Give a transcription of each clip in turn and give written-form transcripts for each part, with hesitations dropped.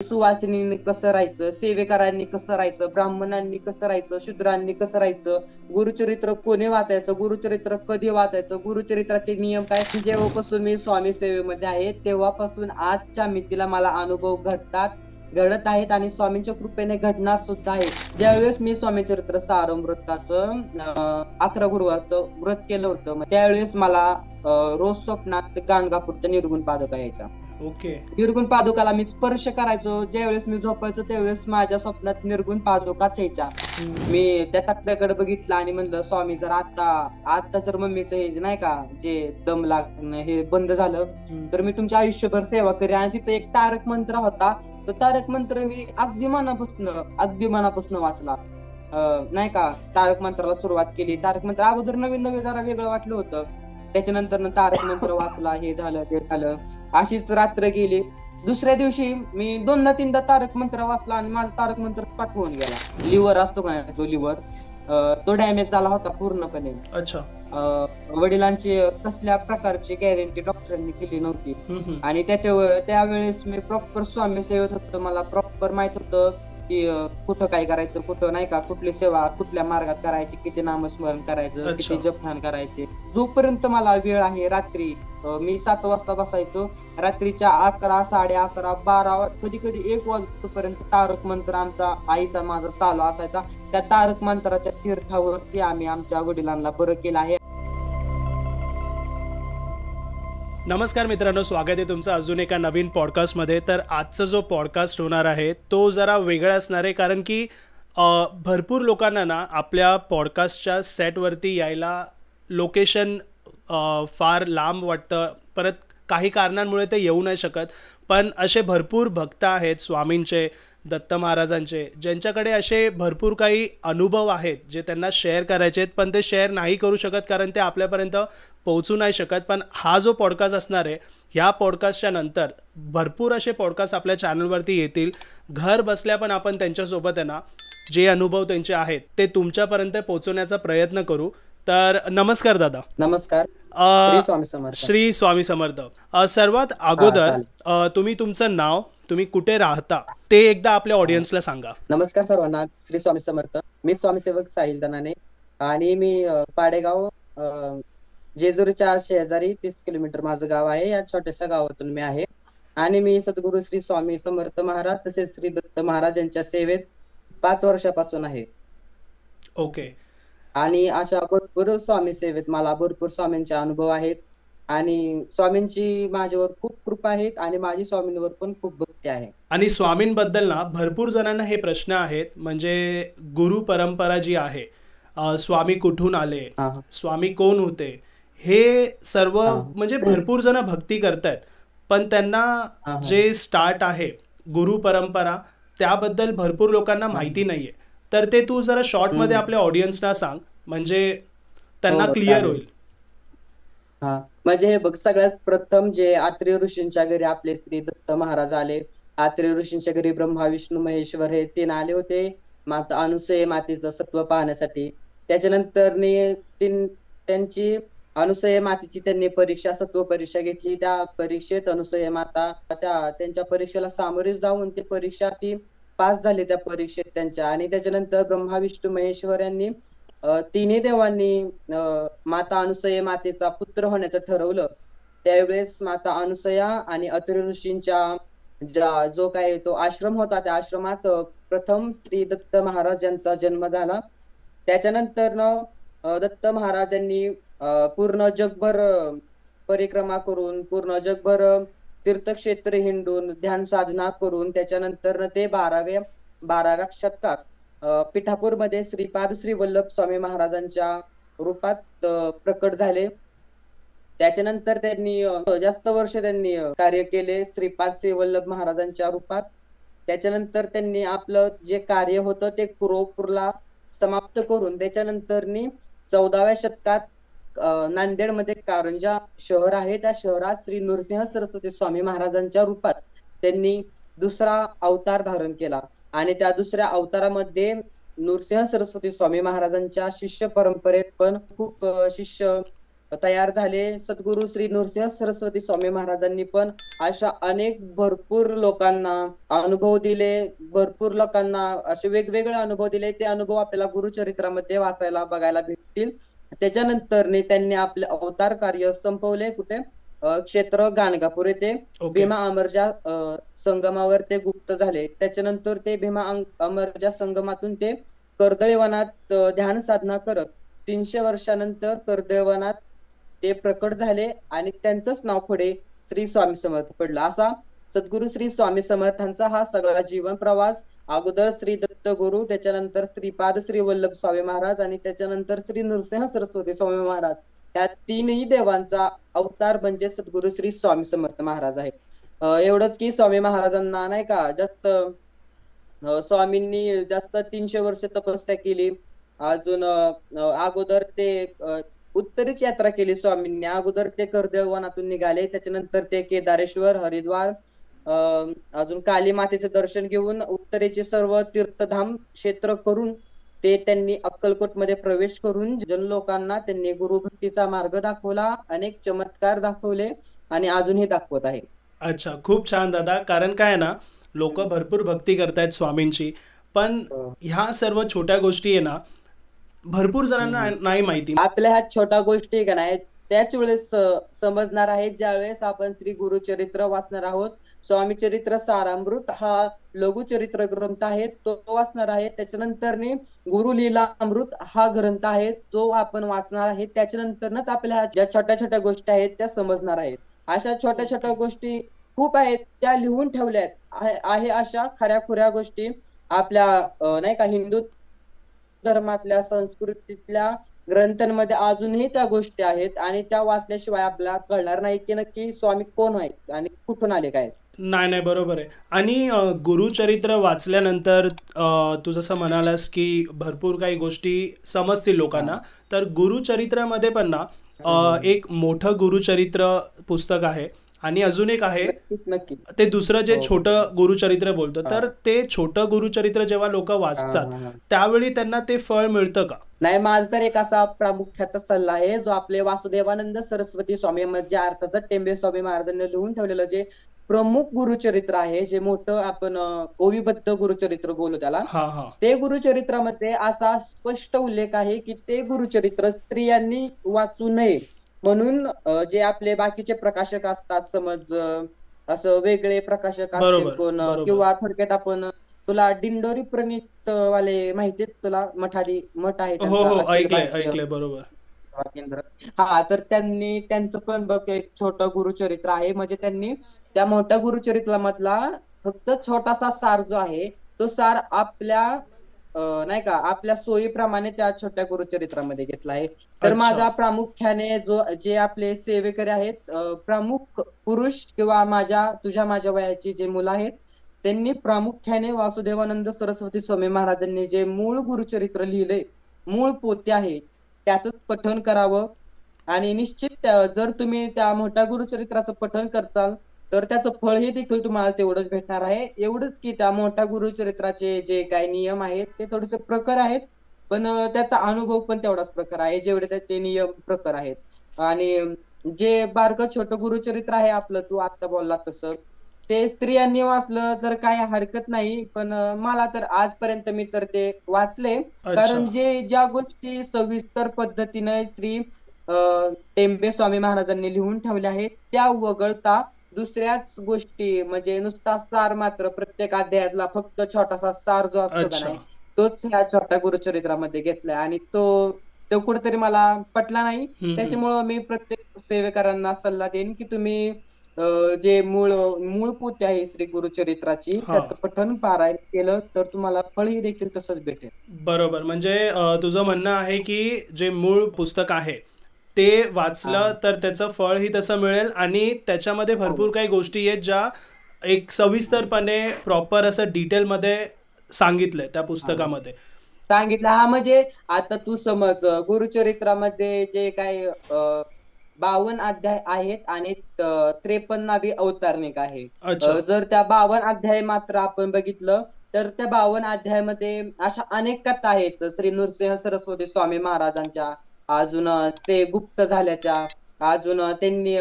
सुवासिनींनी कसं राहायचं, सेवेकरांनी कसं राहायचं, ब्राह्मणांनी कसं राहायचं, शूद्रांनी कसं राहायचं, गुरुचरित्र कोणी वाचायचं, गुरुचरित्र कधी वाचायचं, गुरुचरित्राचे नियम काय. जेव्हापासून मी स्वामी सेवेमध्ये आहे तेव्हापासून आजच्या मितीला मला अनुभव घडत आहेत आणि स्वामींच्या कृपेने घडणार सुद्धा आहे. ज्यावेळेस मी स्वामी चरित्र सारामृताचं 11 गुरुवारचं व्रत केलं होतं, त्यावेळेस मला रोज स्वप्नात गाणगापूरच्या निर्गुण पादुका यायच्या. ओके. निर्गुण पादुकाला मी स्पर्श करायचो. ज्यावेळेस मी झोपायचो त्यावेळेस माझ्या स्वप्नात निर्गुण पादुकाच यायच्या. मी त्या तक्त्याकडे बघितलं आणि म्हणलं, स्वामी जर आता जर मम्मीचं हे नाही का जे दम लागणं हे बंद झालं तर मी तुमच्या आयुष्यभर सेवा करेन. आणि तिथे एक तारक मंत्र होता, तो तारक मंत्र मी अगदी मनापासून वाचला. नाही का, तारक मंत्राला सुरुवात केली. तारक मंत्र अगोदर नवीन जरा वेगळं वाटलं होतं, त्याच्यानंतर तारक मंत्र वाचला, हे झालं ते झालं, अशीच रात्र गेली. दुसऱ्या दिवशी मी 2-3दा तारक मंत्र वाचला आणि माझा तारक मंत्र पाठवून गेला. लिव्हर असतो का तो लिव्हर, तो डॅमेज झाला होता पूर्णपणे. अच्छा. वडिलांची कसल्या प्रकारची गॅरंटी डॉक्टरांनी केली नव्हती आणि त्यावेळेस मी प्रॉपर स्वामी सेवेत होतो. मला प्रॉपर माहित होतं की कुठं काय करायचं, कुठं नाही का, कुठली सेवा कुठल्या मार्गात करायची, किती नामस्मरण करायचं, किती जपध्यान करायचे. जोपर्यंत मला वेळ आहे रात्री मी 7 वाजता बसायचो. रात्रीच्या 11, 11:30, 12, कधी 1 वाजतोपर्यंत तारक मंत्र आमचा आईचा माझा चालू असायचा. त्या तारक मंत्राच्या तीर्थावरती आम्ही आमच्या वडिलांना बरं केलं आहे. नमस्कार मित्रांनो, स्वागत आहे तुमचं अजून एका नवीन पॉडकास्टमध्ये. तर आजचा जो पॉडकास्ट होणार आहे तो जरा वेगळा असणार आहे, कारण की भरपूर लोकांना ना आपल्या पॉडकास्टच्या सेटवरती यायला लोकेशन फार लांब वाटतं. परत काही कारणांमुळे ते येऊ नाही शकत. पण असे भरपूर भक्त आहेत स्वामींचे, दत्त महाराजांचे, ज्यांच्याकडे असे भरपूर काही अनुभव आहेत जे त्यांना शेअर करायचे आहेत, पण ते शेअर नाही करू शकत कारण ते आपल्यापर्यंत पोहोचू नाही शकत. पण हा जो पॉडकास्ट असणार आहे, ह्या पॉडकास्टच्या नंतर भरपूर असे पॉडकास्ट आपल्या चॅनलवरती येतील. घर बसल्या पण आपण त्यांच्यासोबत आहे ना जे अनुभव त्यांचे आहेत ते तुमच्यापर्यंत पोहोचवण्याचा प्रयत्न करू. तर नमस्कार दादा. नमस्कार. श्री स्वामी समर्थ. सर्वात अगोदर तुम्ही तुमचं नाव, तुम्ही कुठे राहता ते एकदा आपल्या ऑडियन्सला सांगा. नमस्कार सर्वांना, श्री स्वामी समर्थ. मी स्वामीसेवक साहिल दनाने आणि मी पाडेगाव जेजुरीच्या शेजारी 30 किलोमीटर माझं गाव आहे. या छोट्याशा गावातून मी आहे आणि मी सद्गुरू श्री स्वामी समर्थ महाराज तसेच श्री दत्त महाराज यांच्या सेवेत 5 वर्षापासून आहे. ओके. आणि अशा भरपूर स्वामी सेवेत मला भरपूर स्वामींचे अनुभव आहेत आणि स्वामींची माझ्यावर खूप कृपा आहेत आणि माझी स्वामींवर पण खूप भक्ती आहे. आणि स्वामींबद्दल ना भरपूर जणांना हे प्रश्न आहेत, म्हणजे गुरु परंपरा जी आहे, स्वामी कुठून आले, स्वामी कोण होते, हे सर्व म्हणजे भरपूर जण भक्ती करतात, पण त्यांना जे स्टार्ट आहे गुरु परंपरा त्याबद्दल भरपूर लोकांना माहिती नाहीये. तर ते तू जरा शॉर्ट मध्ये आपल्या ऑडियन्सना सांग, म्हणजे त्यांना क्लिअर होईल. म्हणजे हे बघ, सगळ्यात प्रथम जे आत्रेय ऋषींच्या घरी आपले श्री दत्त महाराज आले. आत्रेय ऋषींच्या घरी ब्रह्मा विष्णू महेश्वर हे 3 आले होते माता अनुसूये मातेचं सत्व पाहण्यासाठी. त्याच्यानंतर त्यांची अनुसूये मातेची त्यांनी सत्व परीक्षा घेतली. त्या परीक्षेत अनुसूये माता त्यांच्या परीक्षेला सामोरे जाऊन ते परीक्षा ती पास झाली त्या परीक्षेत त्यांच्या. आणि त्याच्यानंतर ब्रह्मा विष्णू महेश्वर यांनी 3 देवांनी माता अनुसूये मातेचा पुत्र होण्याचं ठरवलं. त्यावेळेस माता अनुसूया आणि अत्रि ऋषींच्या जो काय तो आश्रम होता त्या आश्रमात प्रथम श्री दत्त महाराज यांचा जन्म झाला. त्याच्यानंतर दत्त महाराजांनी पूर्ण जगभर परिक्रमा करून, पूर्ण जगभर तीर्थक्षेत्र हिंडून, ध्यान साधना करून त्याच्यानंतर ते 12व्या शतकात पिठापूरमध्ये श्रीपाद श्री वल्लभ स्वामी महाराजांच्या रूपात प्रकट झाले. त्याच्यानंतर त्यांनी जास्त वर्ष कार्य केले श्रीपाद श्री वल्लभ महाराजांच्या रूपात. त्याच्यानंतर त्यांनी आपलं जे कार्य होतं ते कुरोपूरला समाप्त करून त्याच्यानंतर 14व्या शतकात नांदेडमध्ये कारंजा शहर आहे, त्या शहरात श्री नृसिंह सरस्वती स्वामी महाराजांच्या रूपात त्यांनी दुसरा अवतार धारण केला. आणि त्या दुसऱ्या अवतारामध्ये नृसिंह सरस्वती स्वामी महाराजांच्या शिष्य परंपरेत पण खूप शिष्य तयार झाले. सद्गुरू श्री नृसिंह सरस्वती स्वामी महाराजांनी पण अशा अनेक भरपूर लोकांना अनुभव दिले, भरपूर लोकांना असे वेगवेगळे अनुभव दिले. ते अनुभव आपल्याला गुरुचरित्रामध्ये वाचायला बघायला भेटतील. त्याच्यानंतर त्यांनी आपले अवतार कार्य संपवले कुठे, क्षेत्र गाणगापूर येथे भीमा अमरजा संगमावर ते गुप्त झाले. त्याच्यानंतर ते भीमा अमरजा संगमातून ते कर्दळीवनात ध्यान साधना करत 300 वर्षानंतर कर्दळीवनात ते प्रकट झाले आणि त्यांचंच नाव पुढे श्री स्वामी समर्थ पडलं. असा सद्गुरू श्री स्वामी समर्थांचा हा सगळा जीवन प्रवास. अगोदर श्री दत्त गुरु, त्याच्यानंतर श्रीपाद श्री वल्लभ स्वामी महाराज आणि त्याच्यानंतर श्री नृसिंह सरस्वती स्वामी महाराज, या तीनही देवांचा अवतार म्हणजे सद्गुरू श्री स्वामी समर्थ महाराज आहे. एवढंच की स्वामी महाराजांना नाही का जास्त स्वामींनी जास्त 300 वर्ष तपस्या केली. अजून अगोदर ते उत्तरेची यात्रा केली स्वामींनी. अगोदर ते कर्दळवनातून निघाले, त्याच्यानंतर ते केदारेश्वर, हरिद्वार, अजून काली मातेचे दर्शन घेऊन उत्तरेचे सर्व तीर्थधाम क्षेत्र करून ते त्यांनी अक्कलकोट मध्ये प्रवेश करून जन लोकांना त्यांनी गुरुभक्तीचा मार्ग दाखवला, अनेक चमत्कार दाखवले आणि अजूनही दाखवत आहे. अच्छा, खूप छान दादा. कारण काय ना, लोक भरपूर भक्ती करतायत स्वामींची, पण ह्या सर्व छोट्या गोष्टी आहे ना भरपूर जणांना नाही माहिती. आपल्या ह्या छोट्या गोष्टी का नाही त्याच वेळेस समजणार आहेत ज्यावेळेस आपण श्री गुरुचरित्र वाचणार आहोत. स्वामी चरित्र सारामृत हा लघुचरित्र ग्रंथ आहे, तो वाचणार आहे. त्याच्यानंतर गुरु लीला अमृत हा ग्रंथ आहे, तो आपण वाचणार आहे. त्याच्यानंतरच आपल्या ज्या छोट्या छोट्या गोष्टी आहेत त्या समजणार आहेत. अशा छोट्या छोट्या गोष्टी खूप आहेत, त्या लिहून ठेवल्यात आहे. अशा खऱ्या खुऱ्या गोष्टी आपल्या नाही का हिंदू धर्मातल्या संस्कृतीतल्या ग्रंथांमध्ये अजूनही त्या गोष्टी आहेत आणि त्या वाचल्याशिवाय आपल्याला कळणार नाही की नक्की स्वामी कोण आहेत आणि कुठून आले काय. नाही, बरोबर आहे. आणि गुरुचरित्र वाचल्यानंतर तू जसं म्हणालास की भरपूर काही गोष्टी समजतील लोकांना, तर गुरुचरित्रामध्ये पण ना एक मोठं गुरुचरित्र पुस्तक आहे आणि अजून एक आहे नक्की ते दुसरं जे छोटं गुरुचरित्र बोलतो. तर ते छोटं गुरुचरित्र जेव्हा लोक वाचतात त्यावेळी त्यांना ते फळ मिळतं का? नाही, माझा तर एक असा प्रामुख्याचा सल्ला आहे जो आपले वासुदेवानंद सरस्वती स्वामी म्हणजे अर्थात टेंबे स्वामी महाराजांनी लिहून ठेवलेलं जे प्रमुख गुरुचरित्र आहे, जे मोठं आपण ओवीबद्ध गुरुचरित्र बोलू त्याला, ते गुरुचरित्रामध्ये असा स्पष्ट उल्लेख आहे की ते गुरुचरित्र स्त्रियांनी वाचू नये म्हणून. जे आपले बाकीचे प्रकाशक असतात, समज असं वेगळे प्रकाशक असतील कोण, किंवा थोडक्यात आपण तुला दिंडोरी प्रणीत वाले माहितीत तुला, मठ आहे ऐकलंय बरोबर. हा, तर त्यांनी त्यांचं पण बघ एक छोटं गुरुचरित्र आहे. म्हणजे त्यांनी त्या मोठ्या गुरुचरित्रामधला फक्त छोटासा सार जो आहे तो सार आपल्या नाही का आपल्या सोयीप्रमाणे त्या छोट्या गुरुचरित्रामध्ये घेतला आहे. तर माझा प्रामुख्याने जे आपले सेवेकरी आहेत, प्रमुख पुरुष किंवा तुझ्या माझ्या वयाची जे मुलं आहेत, त्यांनी प्रामुख्याने वासुदेवानंद सरस्वती स्वामी महाराजांनी जे मूळ गुरुचरित्र लिहिले, मूळ पोते आहे, त्याच पठण करावं. आणि निश्चित जर तुम्ही त्या मोठ्या गुरुचरित्राचं पठण करचाल तर त्याचं फळही देखील तुम्हाला तेवढंच भेटणार आहे. एवढंच की त्या मोठ्या गुरुचरित्राचे जे काही नियम आहेत ते थोडेसे प्रखर आहेत, पण त्याचा अनुभव पण तेवढाच प्रखर आहे जेवढे त्याचे नियम प्रखर आहेत. आणि जे बारकं छोटं गुरुचरित्र आहे आपलं, तू आता बोलला तसं, ते स्त्रियांनी वाचलं तर काही हरकत नाही. पण मला तर आजपर्यंत मी तर ते वाचले, कारण ज्या गोष्टी सविस्तर पद्धतीने श्री टेंबे स्वामी महाराजांनी लिहून ठेवल्या आहेत त्या वगळता दुसऱ्याच गोष्टी, म्हणजे नुसता सार मात्र प्रत्येक अध्यायातला फक्त छोटासा सार जो असतो का नाही, तोच ह्या छोट्या गुरुचरित्रामध्ये घेतलाय आणि तो कुठेतरी मला पटला नाही. त्याच्यामुळं मी प्रत्येक सेवेकरांना सल्ला देईन की तुम्ही जे मूळ पोथी आहे श्री गुरुचरित्राची त्याचं पठण पारायण केलं तर तुम्हाला फळही देखील तसंच भेटेल. बरोबर. म्हणजे तुझं म्हणणं आहे की जे मूळ पुस्तक आहे ते वाचलं तर त्याचं फळही तसं मिळेल आणि त्याच्यामध्ये भरपूर काही गोष्टी आहेत ज्या एक सविस्तरपणे प्रॉपर असं डिटेलमध्ये सांगितलंय त्या पुस्तकामध्ये सांगितलं. हा, म्हणजे आता तू समज गुरुचरित्रामध्ये जे काही 52 अध्याय आहेत आणि 53वी अवतारणिक आहे. जर त्या 52 अध्याय मात्र आपण बघितलं तर त्या 52 अध्यायामध्ये अशा अनेक कथा आहेत श्री नृसिंह सरस्वती स्वामी महाराजांच्या, अजून ते गुप्त झाल्याच्या, अजून त्यांनी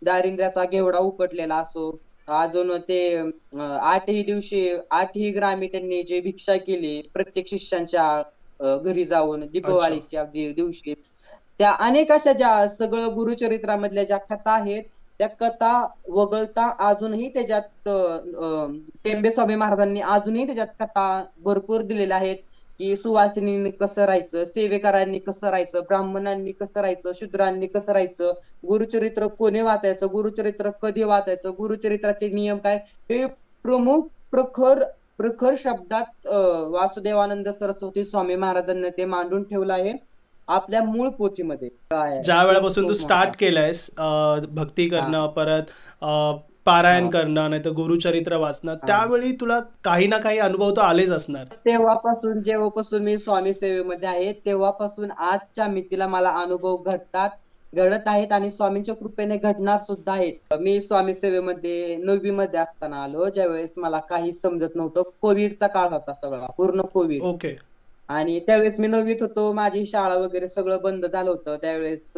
दारिद्र्याचा घेवडा उपटलेला असो, अजून ते आठही दिवशी 8ही ग्रामी त्यांनी जे भिक्षा केली प्रत्येक शिष्यांच्या घरी जाऊन अच्छा. दीपावलीच्या दिवशी, त्या अनेक अशा ज्या सगळं गुरुचरित्रामधल्या ज्या कथा आहेत, त्या कथा वगळता अजूनही त्याच्यात टेंबे स्वामी महाराजांनी अजूनही त्याच्यात कथा भरपूर दिलेल्या आहेत, की सुवासिनींनी कसं राहायचं, सेवेकरांनी कसं राहायचं, ब्राह्मणांनी कसं राहायचं, शूद्रांनी कसं राहायचं, गुरुचरित्र कोणी वाचायचं, गुरुचरित्र कधी वाचायचं, गुरुचरित्राचे नियम काय, हे प्रमुख प्रखर प्रखर शब्दात वासुदेवानंद सरस्वती स्वामी महाराजांनी ते मांडून ठेवलं आहे आपल्या मूळ पोथीमध्ये. काय ज्या खूप वेळापासून तू खूप स्टार्ट महत्वाचं. केलंयस भक्ती हा करणं, परत पारायण हा करणं, नाही तर गुरुचरित्र वाचणं, हा. त्यावेळी तुला काही ना काही अनुभव तर आलेच असणार. तेव्हापासून जेव्हापासून मी स्वामी सेवेमध्ये आहे तेव्हापासून आजच्या मितीला मला अनुभव घडत आहेत आणि स्वामींच्या कृपेने घडणार सुद्धा आहेत. मी स्वामी सेवेमध्ये 9वी मध्ये असताना आलो, ज्यावेळेस मला काही समजत नव्हतं. कोविडचा काळ होता, सगळा पूर्ण कोविड. ओके. आणि त्यावेळेस मी 9वीत होतो, माझी शाळा वगैरे सगळं बंद झालं होतं. त्यावेळेस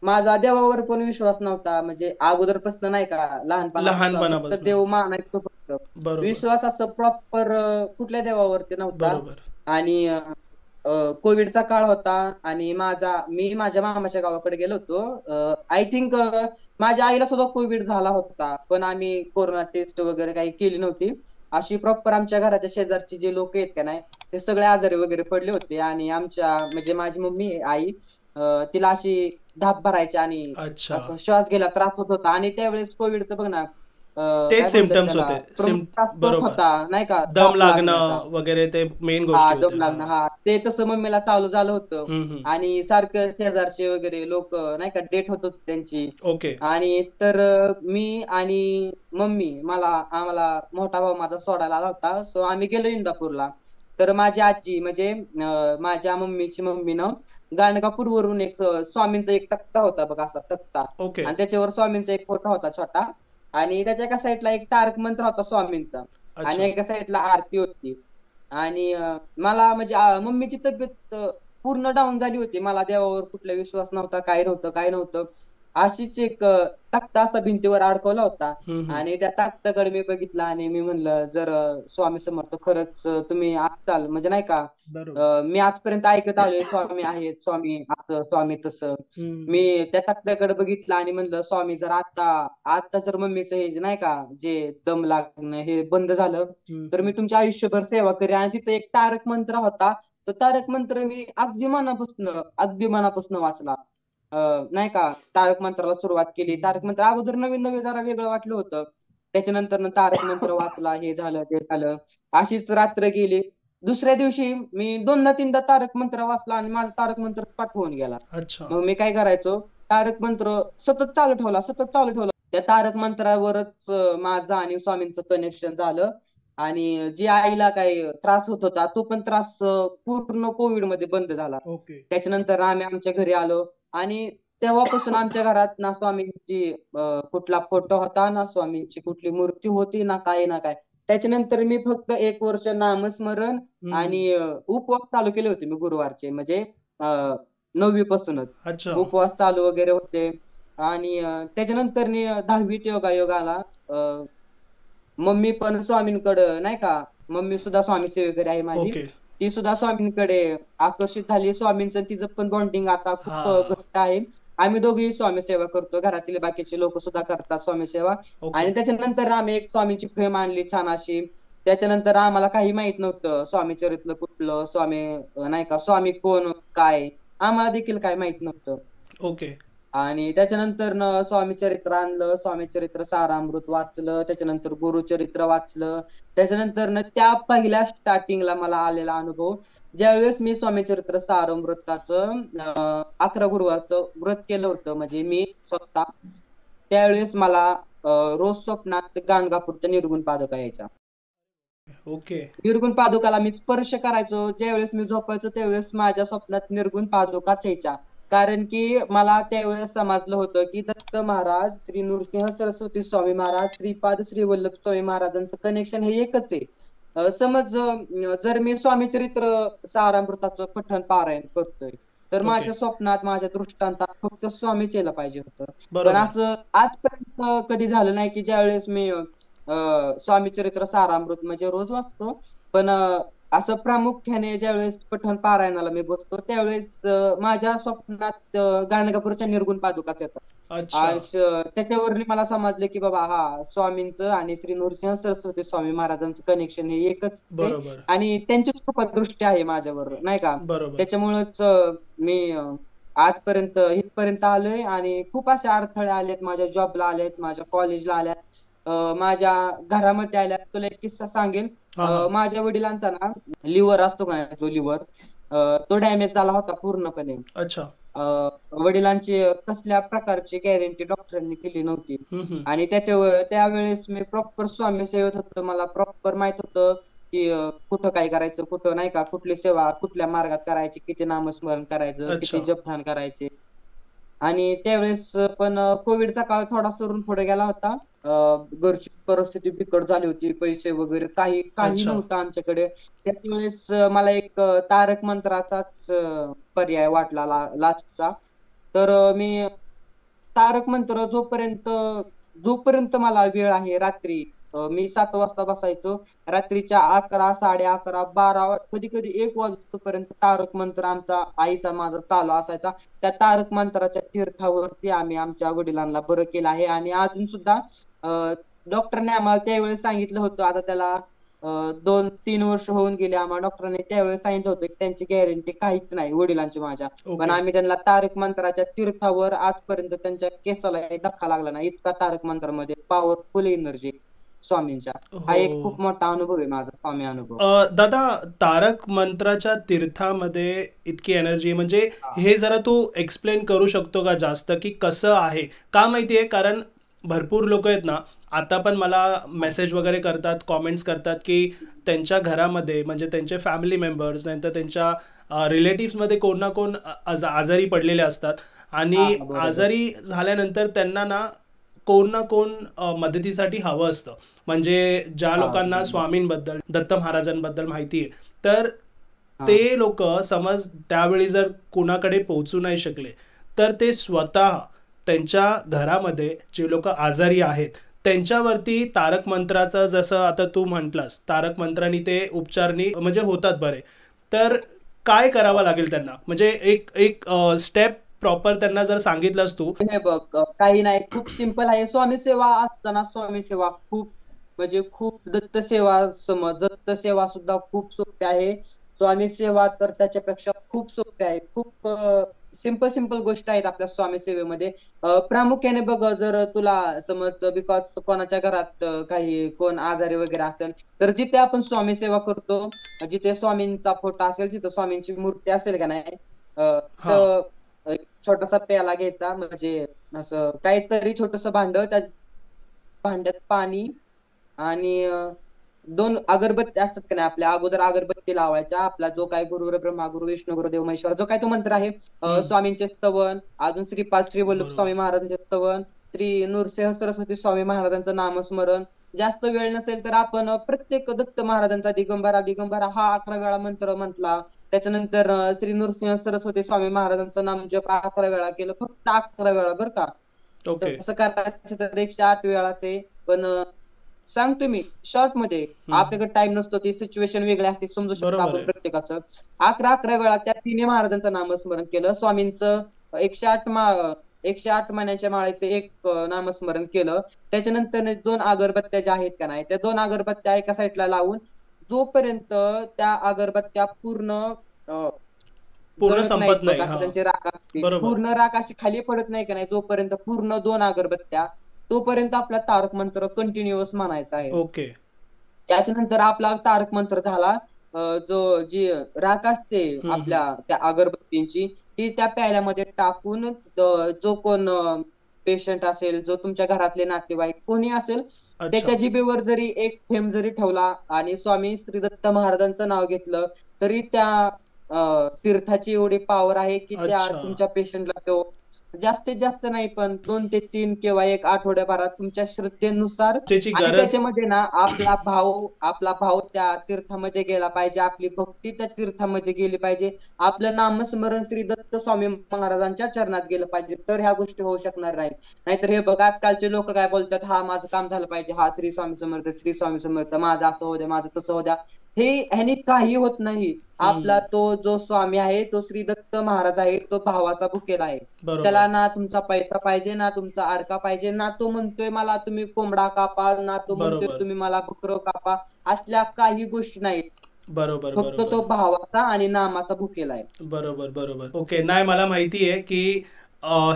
माझा देवावर पण विश्वास नव्हता, म्हणजे अगोदरपासून नाही का, लहानपणापासून फक्त लहानपणापासून. देव मानायचो फक्त. बरोबर. विश्वास असं प्रॉपर कुठल्या देवावरती नव्हता. बरोबर. आणि कोविडचा काळ होता आणि मी माझ्या मामाच्या गावाकडे गेलो होतो. आय थिंक माझ्या आईला सुद्धा कोविड झाला होता, पण आम्ही कोरोना टेस्ट वगैरे काही केली नव्हती. अशी प्रॉपर आमच्या घराच्या शेजारची जे लोक आहेत का नाही, ते सगळे आजारी वगैरे पडले होते. आणि आमच्या म्हणजे माझी मम्मी आई, तिला अशी धाप भरायची आणि अच्छा. असं श्वास घ्यायला त्रास होत होता. आणि त्यावेळेस कोविडचं बघ ना, तेच काय म्हणतात सिम्पटम्स त्याला, होते. प्रमुख त्रास तोच बरोबर. होता नाही का, दम धाप लागण्याचा. लागणं वगैरे ते मेन हा, गोष्टी दम होत्या. लागणं, हा. हा ते तसं मम्मीला चालू झालं होतं. हम्म. आणि सारखं शेजारचे वगैरे लोक नाही का डेट होत होती त्यांची. ओके. आणि तर मी आणि मम्मी, आम्हाला मोठा भाऊ माझा सोडायला आला होता, सो आम्ही गेलो इंदापूरला. तर माझी आजी म्हणजे माझ्या मम्मीची मम्मीनं गाणगापूरवरून एक स्वामींचा एक तक्ता होता बघ, असा तक्ता. ओके. आणि त्याच्यावर स्वामींचा एक फोटो होता छोटा. आणि त्याच्या एका साईडला एक तारक मंत्र होता स्वामींचा, आणि अच्छा. एका साईडला आरती होती. आणि मला म्हणजे मम्मीची तब्येत पूर्ण डाऊन झाली होती. मला देवावर कुठला विश्वास नव्हता, काय नव्हतं काय नव्हतं. अशीच एक तक्ता असा भिंतीवर अडकवला होता. हम्म. आणि त्या तक्त्याकडे मी बघितलं आणि मी म्हणलं, जर स्वामी समर्थ खरंच तुम्ही आजचाल म्हणजे नाही का, बरोबर. मी आजपर्यंत ऐकत आलोय स्वामी आहेत, स्वामी असं स्वामी तसं. हम्म. मी त्या तक्त्याकडे बघितलं आणि म्हणलं, स्वामी जर आता आता जर मम्मीचं हे जे नाही का, जे दम लागणं हे बंद झालं, तर मी तुमच्या आयुष्यभर सेवा करेन. आणि तिथे एक तारक मंत्र होता, तो तारक मंत्र मी अगदी मनापासून वाचला. नाही का, तारक मंत्राला सुरुवात केली. तारक मंत्र अगोदर नवीन नवीन जरा वेगळं वाटलं होतं. त्याच्यानंतर तारक मंत्र वाचला, हे झालं ते झालं. अशीच रात्र गेली. दुसऱ्या दिवशी मी दोनदा तीनदा तारक मंत्र वाचला आणि माझा तारक मंत्र पाठ होऊन गेला. अच्छा. मग मी काय करायचो, तारक मंत्र सतत चालू ठेवला. त्या तारक मंत्रावरच माझं आणि स्वामींचं कनेक्शन झालं. आणि जी आईला काही त्रास होत होता, तो पण त्रास पूर्ण कोविड मध्ये बंद झाला. ओके. त्याच्यानंतर आम्ही आमच्या घरी आलो. आणि तेव्हापासून आमच्या घरात ना स्वामींची कुठला फोटो होता, ना स्वामींची कुठली मूर्ती होती, ना काय ना काय. त्याच्यानंतर मी फक्त 1 वर्ष नामस्मरण हम्म. आणि उपवास चालू केले होते मी गुरुवारचे, म्हणजे 9वी पासूनच अच्छा. उपवास चालू वगैरे होते. आणि त्याच्यानंतर 10वीत योगायोगाला मम्मी पण स्वामींकडे नाही का, मम्मी सुद्धा स्वामी सेवेकरी आहे माझी. ओके. ती सुद्धा स्वामींकडे आकर्षित झाली. स्वामींचं तिचं पण बॉन्डिंग आता हा. खूप घट्ट आहे. आम्ही दोघेही स्वामी सेवा करतो, घरातील बाकीचे लोक सुद्धा करतात स्वामी सेवा. ओके. आणि त्याच्यानंतर आम्ही एक स्वामींची फ्रेम आणली छान अशी. त्याच्यानंतर आम्हाला काही माहित नव्हतं स्वामी चरित्र कुठलं, स्वामी नाही का, स्वामी कोण काय, आम्हाला देखील काय माहित नव्हतं. ओके. आणि त्याच्यानंतर स्वामी चरित्र आणलं, स्वामी चरित्र सारामृत वाचलं, त्याच्यानंतर गुरुचरित्र वाचलं. त्याच्यानंतर त्या पहिल्या स्टार्टिंगला मला आलेला अनुभव, ज्यावेळेस मी स्वामी चरित्र सारामृताचं 11 गुरुवारचं व्रत केलं होतं, म्हणजे मी स्वतः, त्यावेळेस मला रोज स्वप्नात गाणगापूरच्या निर्गुण पादुका यायच्या. ओके. निर्गुण पादुकाला मी स्पर्श करायचो, ज्यावेळेस मी झोपायचो त्यावेळेस माझ्या स्वप्नात निर्गुण पादुकाच यायच्या. कारण की मला त्यावेळेस समजलं होतं की दत्त महाराज, श्री नृसिंह सरस्वती स्वामी महाराज, श्रीपाद श्री वल्लभ स्वामी महाराजांचं कनेक्शन हे एकच आहे. समज जर मी स्वामी चरित्र सारामृताचं पठण पारायण करतोय, तर ओके. माझ्या स्वप्नात माझ्या दृष्टांतात फक्त स्वामीच यायला पाहिजे होतं. पण बरोबर. असं आजपर्यंत कधी झालं नाही की ज्यावेळेस मी स्वामी चरित्र सारामृत म्हणजे रोज वाचतो, पण असं प्रामुख्याने ज्यावेळेस पठण पारायणाला मी बसतो त्यावेळेस माझ्या स्वप्नात गाणगापूरच्या निर्गुण पादुकाच येतात. अच्छा. त्याच्यावरती मला समजलं की बाबा हा स्वामींचं आणि श्री नृसिंह सरस्वती स्वामी महाराजांचं कनेक्शन हे एकच आहे बरोबर. आणि त्यांचीच कृपा दृष्टी आहे माझ्यावर नाही का. बरोबर. त्याच्यामुळेच मी आजपर्यंत इथपर्यंत आलोय आणि खूप असे अडथळे आलेत, माझ्या जॉबला आलेत, माझ्या कॉलेजला आल्यात, माझ्या घरामध्ये आल्यात. तुला एक किस्सा सांगेन. हा हा. माझ्या वडिलांचा ना लिव्हर असतो का नाही, तो लिव्हर तो डॅमेज झाला होता पूर्णपणे. अच्छा. वडिलांची कसल्या प्रकारची गॅरंटी डॉक्टरांनी दिली नव्हती आणि त्यावेळेस मी प्रॉपर स्वामी सेवेत होतो. मला प्रॉपर माहित होतं की कुठं काय करायचं, कुठं नाही का, कुठली सेवा कुठल्या मार्गात करायची, किती नामस्मरण करायचं, अच्छा. किती जपध्यान करायचे. आणि त्यावेळेस पण कोविडचा काळ थोडा सरून पुढे गेला होता. घरची परिस्थिती बिकट झाली होती, पैसे वगैरे काही काही अच्छा. नव्हतं आमच्याकडे. त्यावेळेस मला एक तारक मंत्राचाच पर्याय वाटला लास्टचा. तर मी तारक मंत्र जोपर्यंत जोपर्यंत मला वेळ आहे रात्री, मी 7 वाजता बसायचो. रात्रीच्या 11, 11:30, 12, कधी कधी 1 वाजेपर्यंत तारक मंत्र आमचा आईचा माझा चालू असायचा. त्या तारक मंत्राच्या तीर्थावरती आम्ही आमच्या वडिलांना बरं केलं आहे आणि अजून सुद्धा डॉक्टरने आम्हाला त्यावेळेस सांगितलं होतं, आता त्याला 2-3 वर्ष होऊन गेले. आम्हाला डॉक्टरांनी त्यावेळेस सांगितलं होतं की त्यांची गॅरंटी काहीच नाही वडिलांची माझ्या. पण ओके. आम्ही त्यांना तारक मंत्राच्या तीर्थावर आजपर्यंत त्यांच्या केसाला धक्का लागला नाही, इतका तारक मंत्रामध्ये पॉवरफुल एनर्जी स्वामींच्या. हा एक हो. खूप मोठा अनुभव आहे माझा, स्वामी अनुभव. दादा, तारक मंत्राच्या तीर्थामध्ये इतकी एनर्जी, म्हणजे हा. हे जरा तू एक्सप्लेन करू शकतो का जास्त, की कसं आहे? का माहिती आहे, कारण भरपूर लोक आहेत ना, आता पण मला मेसेज वगैरे करतात, कॉमेंट्स करतात, की त्यांच्या घरामध्ये म्हणजे त्यांचे फॅमिली मेंबर्स नंतर त्यांच्या रिलेटिव्समध्ये कोण ना कोण आजारी पडलेले असतात आणि बरोबर. आजारी झाल्यानंतर त्यांना ना कोण ना कोण मदतीसाठी हवं असतं. म्हणजे ज्या लोकांना बरोबर. स्वामींबद्दल, दत्त महाराजांबद्दल माहिती आहे, तर हा. ते लोक समज त्यावेळी जर कुणाकडे पोहोचू नाही शकले, तर ते स्वतः त्यांच्या घरामध्ये जे लोक आजारी आहेत त्यांच्यावरती तारक मंत्राचं, जसं आता तू म्हटलास, तारक मंत्रानी ते उपचारनी म्हणजे होतात बरे. तर काय करावं लागेल त्यांना, म्हणजे एक एक स्टेप प्रॉपर त्यांना जर सांगितलंस तू. हे बघ, काही नाही, खूप सिंपल आहे. स्वामी सेवा असताना स्वामी सेवा खूप म्हणजे खूप, दत्त सेवा समज, दत्त सेवा सुद्धा खूप सोपी आहे. स्वामी सेवा तर त्याच्यापेक्षा खूप सोपी आहे. खूप सिंपल सिंपल गोष्ट आहेत आपल्या स्वामी सेवेमध्ये. प्रामुख्याने बघ, जर तुला समज बिकॉज कोणाच्या घरात काही कोण आजारी वगैरे असेल, तर जिथे आपण स्वामी सेवा करतो, जिथे स्वामींचा फोटो असेल, जिथे स्वामींची मूर्ती असेल का नाही, हा. तर एक छोटासा प्याला घ्यायचा, म्हणजे असं काहीतरी छोटस भांड, त्या भांड्यात पाणी आणि 2 अगरबत्ती असतात का नाही आपल्या, अगोदर अगरबत्ती लावायच्या. आपला जो काय गुरु ब्रह्मा, गुरु विष्णू, गुरुदेव महेश्वर, जो काय तो मंत्र आहे, स्वामींचे स्तवन, अजून श्रीपाद श्रीवल्लभ बरोबर. स्वामी महाराजांचे स्तवन, श्री नृसिंह सरस्वती स्वामी महाराजांचं नामस्मरण. जास्त वेळ नसेल तर आपण प्रत्येक दत्त महाराजांचा दिगंबरा दिगंबरा हा 11 वेळा मंत्र म्हटला. त्याच्यानंतर श्री नृसिंह सरस्वती स्वामी महाराजांचं नाम जप 11 वेळा केलं, फक्त 11 वेळा बरं का. ओके. तसं करायचं तर 108 वेळाचे. पण सांगतो मी शॉर्ट मध्ये, आपल्याकडे टाइम नसतो, ती सिच्युएशन वेगळी असते, समजू शकतो बरोबर आपण आहे. प्रत्येकाचं. 11 वेळा त्या तिन्ही महाराजांचं नामस्मरण केलं. स्वामींचं 108 महिन्यांच्या माळेचं एक नामस्मरण केलं. त्याच्यानंतर 2 अगरबत्त्या ज्या आहेत का नाही, त्या 2 अगरबत्त्या एका साईडला लावून, जोपर्यंत त्या अगरबत्त्या पूर्ण पूर्ण जळत नाहीत संपत बघ, नाही. असं हा. त्यांची राख असते, बरोबर. पूर्ण राख अशी खाली पडत नाही का नाही, जोपर्यंत पूर्ण 2 अगरबत्त्या, तोपर्यंत आपला तारक मंत्र कंटिन्युअस म्हणायचा आहे. ओके. त्याच्यानंतर आपला तारक मंत्र झाला. जी राख असते आपल्या त्या अगरबत्तींची, ती त्या प्याल्यामध्ये टाकून जो कोण पेशंट असेल, जो तुमच्या घरातले नातेवाईक कोणी असेल, अच्छा. त्याच्या जिभेवर जरी एक थेंब जरी ठेवला आणि स्वामी श्री दत्त महाराजांचं नाव घेतलं, तरी त्या तीर्थाची एवढी पॉवर आहे की त्या अच्छा. तुमच्या पेशंटला तो जास्तीत जास्त नाही, पण 2 ते 3 किंवा एक आठवड्याभरात तुमच्या श्रद्धेनुसार. त्याची आणि गरज. त्याच्यामध्ये ना आपला भाव त्या तीर्थामध्ये गेला पाहिजे, आपली भक्ती त्या तीर्थामध्ये गेली पाहिजे, आपलं नामस्मरण श्री दत्त स्वामी महाराजांच्या चरणात गेलं पाहिजे, तर ह्या गोष्टी होऊ शकणार नाही. नाहीतर हे बघ, आजकालचे लोक काय बोलतात, हा माझं काम झालं पाहिजे, हा श्री स्वामी समर्थ, श्री स्वामी समर्थ, माझं असं होऊ द्या, माझं तसं होऊ द्या. हे ह्यानी काही होत नाही. आपला तो जो स्वामी आहे, तो श्री दत्त महाराज आहे, तो भावाचा भुकेला आहे. बरोबर त्याला ना तुमचा पैसा पाहिजे, ना तुमचा अडका पाहिजे, ना तो म्हणतोय मला तुम्ही कोंबडा कापा, ना तो म्हणतोय बरोबर तुम्ही मला बकरं कापा. असल्या काही गोष्टी नाहीत. बरोबर फक्त तो बरोबर भावाचा आणि नामाचा भुकेला आहे. बरोबर बरोबर. ओके. नाही, मला माहिती आहे की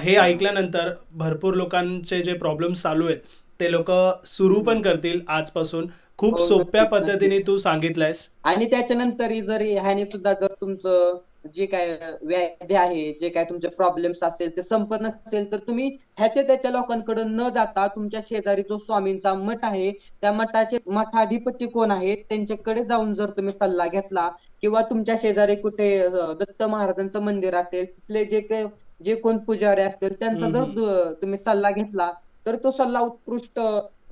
हे ऐकल्यानंतर भरपूर लोकांचे जे प्रॉब्लेम्स चालू आहेत ते लोक सुरू पण करतील आजपासून. खूप हो, सोप्या नक्कीच नक्कीच. पद्धतीने तू सांगितलंयस. आणि त्याच्यानंतर जर ह्याने सुद्धा जर तुमचं जे काय व्याधी आहे, जे काय तुमचे प्रॉब्लेम्स असेल ते संपत नसेल, तर तुम्ही ह्याच्या त्याच्या लोकांकडे न जाता तुमच्या शेजारी जो स्वामींचा मठ आहे, त्या मठाचे मठाधिपती कोण आहेत त्यांच्याकडे जाऊन जर तुम्ही सल्ला घेतला, किंवा तुमच्या शेजारी कुठे दत्त महाराजांचं मंदिर असेल, तिथले जे कोण पुजारी असतील त्यांचा जर हम्म. तुम्ही सल्ला घेतला, तर तो सल्ला उत्कृष्ट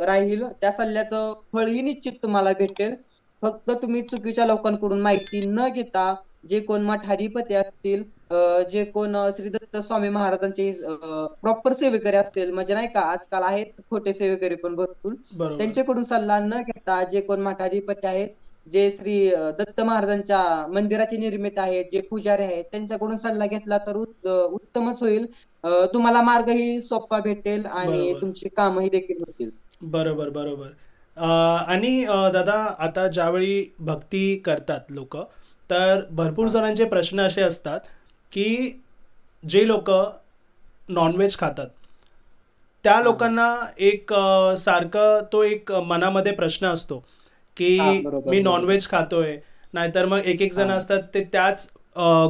राहील. त्या सल्ल्याचं फळही निश्चित तुम्हाला भेटेल. फक्त तुम्ही चुकीच्या लोकांकडून माहिती न घेता, जे कोण मठाधिपती असतील, जे कोण श्री दत्त स्वामी महाराजांचे प्रॉपर सेवेकरी असतील, म्हणजे नाही का, आजकाल आहेत खोटे सेवेकरी पण भरपूर, बरोबर त्यांच्याकडून सल्ला न घेता जे कोण मठाधिपती आहेत, जे श्री दत्त महाराजांच्या मंदिराची निर्मिती आहेत, जे पुजारी आहेत, त्यांच्याकडून सल्ला घेतला तर उत्तमच होईल. तुम्हाला मार्गही सोपा भेटेल आणि बरोबर तुमची कामही देखील होतील. बरोबर बरोबर. आणि दादा, आता ज्यावेळी भक्ती करतात लोक, तर भरपूर हा. जणांचे प्रश्न असे असतात की जे लोक नॉनव्हेज खातात त्या हा. हा. लोकांना एक सारखं तो एक मनामध्ये प्रश्न असतो हा, की बरोबर मी बरोबर. नॉनव्हेज खातोय. नाहीतर मग एक एक जण हा. असतात ते त्याच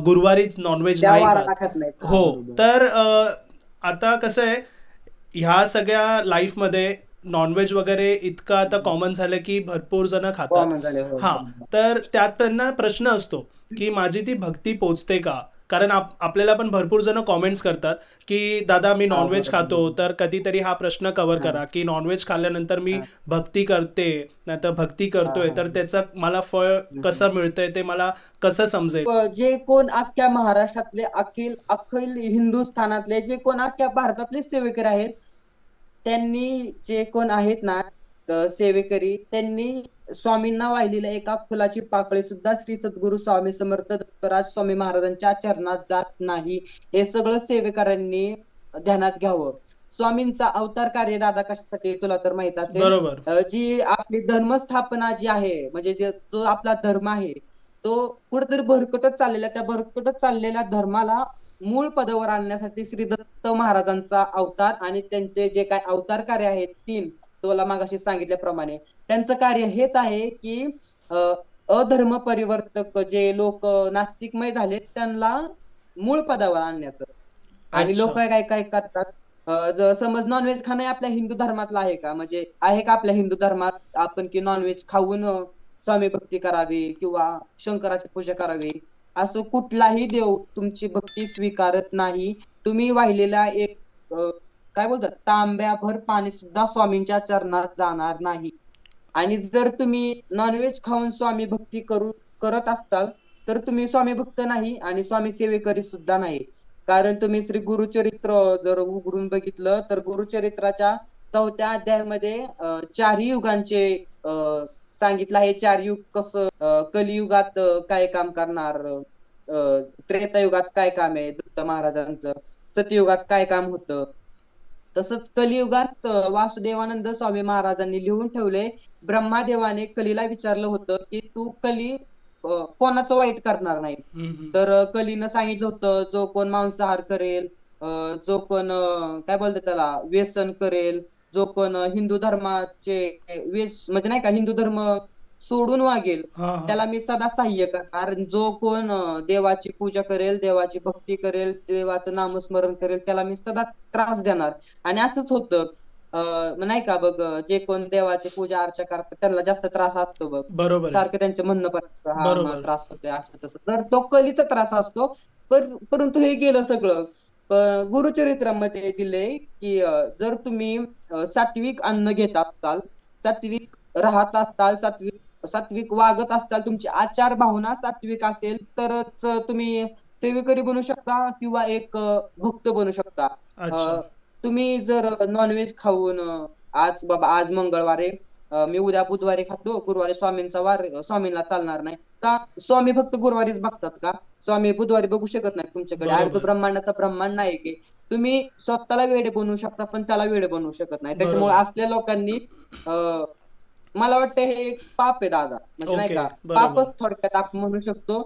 गुरुवारीच नॉनव्हेज त्या नाही खात. वाराला खात नाहीत. हा, हो. बरोबर. तर आता कसं आहे, ह्या सगळ्या लाईफमध्ये नॉनव्हेज वगैरे इतकं आता कॉमन झालं की भरपूर जण खातात. कॉमन झाले. हो, हां. बरोबर. तर त्यात त्यांना प्रश्न असतो की माझी ती भक्ती पोचते का? कारण आपल्याला पण भरपूर जण कॉमेंट्स करतात की दादा मी हा, नॉनव्हेज बरोबर खातो, बरोबर. तर कधीतरी हा प्रश्न कव्हर हा. करा की नॉनव्हेज खाल्ल्यानंतर मी हा. भक्ती करते नाहीतर भक्ती हा. करतोय, हा. तर त्याचं मला फळ हम्म. कसं मिळतंय ते मला कसं समजेल? जे कोण अख्ख्या महाराष्ट्रातले, अखिल अखिल हिंदुस्थानातले, जे कोण अख्ख्या भारतातले सेवेकरी आहेत, त्यांनी जे कोण आहेत ना, सेवेकरी, त्यांनी स्वामींना वाहिलेल्या एका फुलाची पाकळी सुद्धा श्री सद्गुरु स्वामी समर्थ दत्तराज स्वामी महाराजांच्या चरणात जात नाही. हे सगळं सेवेकऱ्यांनी ध्यानात घ्यावं. स्वामींचा अवतार कार्य दादा कशासाठी तुला तर माहित असेल. बरोबर. जी आपली धर्मस्थापना जी आहे, म्हणजे जो आपला धर्म आहे, तो कुठेतरी भरकटत चाललेला, त्या भरकटत चाललेल्या धर्माला मूळ पदावर आणण्यासाठी श्री दत्त महाराजांचा अवतार आणि त्यांचे जे काय अवतार कार्य आहेत 3, तुला मागाशी सांगितल्याप्रमाणे, त्यांचं कार्य हेच आहे की अधर्म परिवर्तक जे लोक नास्तिकमय झालेत त्यांना मूळ पदावर आणण्याचं. आणि लोक अच्छा. काय काय करतात, जर समज नॉनव्हेज खाणं हे आपल्या हिंदू धर्मातलं आहे का, म्हणजे आहे का आपल्या हिंदू धर्मात आपण की नॉनव्हेज खाऊन स्वामी भक्ती करावी किंवा शंकराची पूजा करावी? असं कुठलाही देव तुमची भक्ती स्वीकारत नाही. तुम्ही वाहिलेला एक काय बोलतात तांब्याभर पाणी सुद्धा स्वामींच्या चरणात जाणार नाही. आणि जर तुम्ही नॉनव्हेज खाऊन स्वामी भक्ती करत असाल, तर तुम्ही स्वामी भक्त नाही आणि स्वामी सेवेकरी सुद्धा नाही. कारण तुम्ही श्री गुरुचरित्र जर उघडून बघितलं, तर गुरुचरित्राच्या 4थ्या अध्यायामध्ये 4 युगांचे सांगितलं आहे. 4 युग कसं, कलियुगात काय काम करणार, त्रेतायुगात काय काम आहे दत्त महाराजांचं, सतयुगात काय काम होतं. तसंच कलियुगात वासुदेवानंद स्वामी महाराजांनी लिहून ठेवले. ब्रह्मादेवाने कलीला विचारलं होतं की तू कली कोणाचं वाईट करणार नाही. हम्म. तर कलीनं सांगितलं होतं, जो कोण मांसाहार करेल, जो कोण काय बोलतात त्याला व्यसन करेल, जो कोण हिंदू धर्माचे म्हणजे नाही का हिंदू धर्म सोडून वागेल, हा हा. त्याला मी सदा सहाय्य करणार. देवाची कोण देवाची पूजा करेल, देवाची भक्ती करेल, देवाचं नामस्मरण करेल, त्याला मी सदा त्रास देणार. आणि असंच होतं. नाही का बघ, जे कोण देवाची पूजा अर्चा करतात त्यांना जास्त त्रास असतो बघ. बरोबर आहे. सारखं त्यांचं म्हणणं पण असतं, हा मला बरोबर. त्रास होतोय असं तसं, तर तो कलीचा त्रास असतो. परंतु हे गेलं सगळं. गुरुचरित्रामध्ये दिले की जर तुम्ही सात्विक अन्न घेत असाल, सात्विक राहत असाल, सात्विक सात्विक वागत असाल, तुमची आचार भावना सात्विक असेल तरच तुम्ही सेवेकरी बनू शकता किंवा एक भक्त बनू शकता. अच्छा. तुम्ही जर नॉनव्हेज खाऊन आज बाबा आज मंगळवार आहे, मी उद्या बुधवारी खातो, गुरुवारी स्वामींचा वार, स्वामींना चालणार नाही का? स्वामी फक्त गुरुवारीच बघतात का? स्वामी बुधवारी बघू शकत नाही तुमच्याकडे? अर्ध बरोबर. ब्रह्मांडाचा ब्रह्मांड नाही की तुम्ही स्वतःला वेडे बनवू शकता पण त्याला वेडे बनवू शकत नाही. त्याच्यामुळे बरोबर. असल्या लोकांनी अं, मला वाटतं हे एक पाप आहे दादा, म्हणजे नाही ओके. का, बरोबर. पापच थोडक्यात आपण म्हणू शकतो.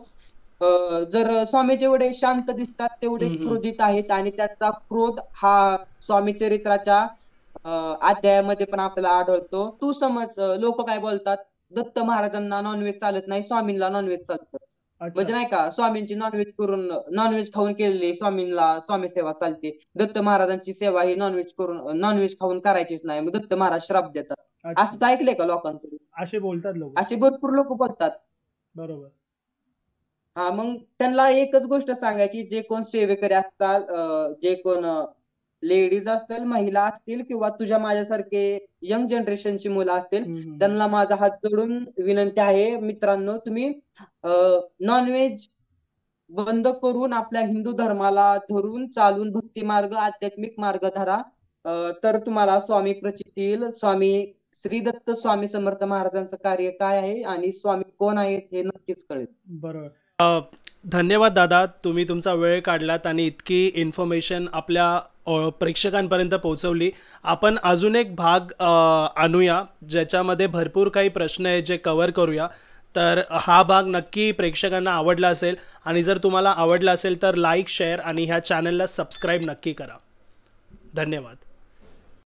जर स्वामी जेवढे शांत दिसतात तेवढे हम्म, हम्म. क्रोधित आहेत, आणि त्याचा क्रोध हा स्वामी चरित्राच्या अध्यायामध्ये पण आपल्याला आढळतो. तू समज लोक काय बोलतात, दत्त महाराजांना नॉनव्हेज चालत नाही, स्वामींना नॉनव्हेज चालतं. अच्छा. म्हणजे नाही का, स्वामींची नॉनव्हेज करून नॉनव्हेज खाऊन केलेली स्वामींना स्वामी सेवा चालते, दत्त महाराजांची सेवा ही नॉनव्हेज करून नॉनव्हेज खाऊन करायचीच नाही, मग दत्त महाराज श्राप देतात. अच्छा. असं तर ऐकलंय का लोकांकडून? असे बोलतात लोक. असे भरपूर लोक बोलतात. बरोबर. हा, मग त्यांना एकच गोष्ट सांगायची, जे कोण सेवेकरी असतात, जे कोण लेडीज असतील, महिला असतील, किंवा तुझ्या माझ्यासारखे यंग जनरेशनची मुलं असतील, हम्म, हम्म. त्यांना माझा हात जोडून विनंती आहे, मित्रांनो, तुम्ही नॉनव्हेज बंद करून आपल्या हिंदू धर्माला धरून चालून भक्ती मार्ग, आध्यात्मिक मार्ग धरा. तर तुम्हाला स्वामी प्रचिती स्वामी श्री दत्त स्वामी समर्थ महाराजांचं कार्य काय आहे आणि स्वामी कोण आहेत हे नक्कीच कळेल. बरोबर. धन्यवाद दादा, तुम्ही तुमचा वेळ काढलात आणि इतकी इन्फॉर्मेशन आपल्या प्रेक्षकांपर्यंत पोहोचवली. आपण अजून एक भाग आणूया ज्याच्यामध्ये भरपूर काही प्रश्न आहेत जे कव्हर करूया. तर हा भाग नक्की प्रेक्षकांना आवडला असेल, आणि जर तुम्हाला आवडला असेल तर लाईक, शेअर आणि ह्या चॅनलला सबस्क्राईब नक्की करा. धन्यवाद.